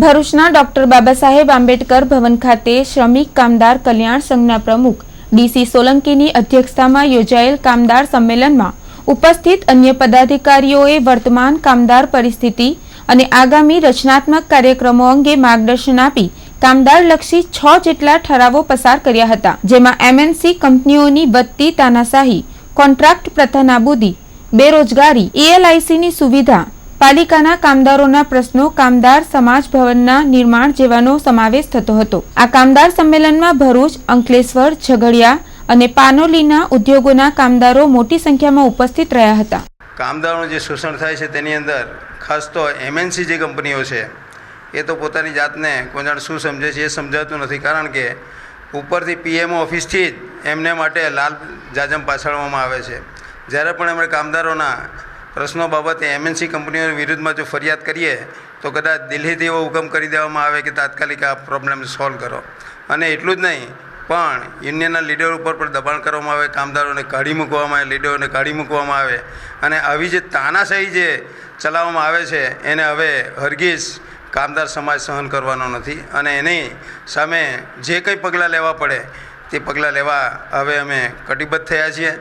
ભરૂચના ડોક્ટર બાબા સાહેબ આંબેડકર ભવન ખાતે શ્રમિક કામદાર કલ્યાણ સંઘના પ્રમુખ ડીસી સોલંકીની અધ્યક્ષતામાં યોજાયેલ કામદાર સંમેલનમાં ઉપસ્થિત અન્ય પદાધિકારીઓએ વર્તમાન કામદાર પરિસ્થિતિ અને આગામી રચનાત્મક કાર્યક્રમો અંગે માર્ગદર્શન આપી કામદારલક્ષી 6 જેટલા ઠરાવો પસાર કર્યા હતા, જેમાં એમએનસી કંપનીઓની વધતી તાનાશાહી, કોન્ટ્રાક્ટ પ્રથા નાબૂદી, બેરોજગારી, ઈએલઆઈસીની સુવિધા, પાલિકાના કામદારોના પ્રશ્નો, કામદાર સમાજ ભવનના નિર્માણ જેવાનો સમાવેશ થતો હતો। આ કામદાર સંમેલનમાં ભરૂચ, અંકલેશ્વર, ઝઘડિયા અને પાનોલીના ઉદ્યોગોના કામદારો મોટી સંખ્યામાં ઉપસ્થિત રહ્યા હતા। કામદારોનું જે શોષણ થાય છે તેની અંદર ખાસ તો એમએનસી જે કંપનીઓ છે એ તો પોતાની જાતને કોઈ જાણ શું સમજે છે એ સમજાતું નથી, કારણ કે ઉપરથી પીએમઓ ઓફિસથી જ એમને માટે લાલ જાજમ પાછળવામાં આવે છે। જ્યારે પણ એમણે કામદારોના પ્રશ્નો બાબતે એમએનસી કંપનીઓની વિરુદ્ધમાં જો ફરિયાદ કરીએ તો કદાચ દિલ્હીથી એવો હુકમ કરી દેવામાં આવે કે તાત્કાલિક આ પ્રોબ્લેમ સોલ્વ કરો, અને એટલું જ નહીં પણ યુનિયનના લીડર ઉપર પણ દબાણ કરવામાં આવે, કામદારોને કાઢી મૂકવામાં આવે, લીડરોને કાઢી મૂકવામાં આવે, અને આવી જે તાનાશાહી જે ચલાવવામાં આવે છે એને હવે હરગીઝ કામદાર સમાજ સહન કરવાનો નથી, અને એની સામે જે કંઈ પગલાં લેવા પડે તે પગલાં લેવા હવે અમે કટિબદ્ધ થયા છીએ।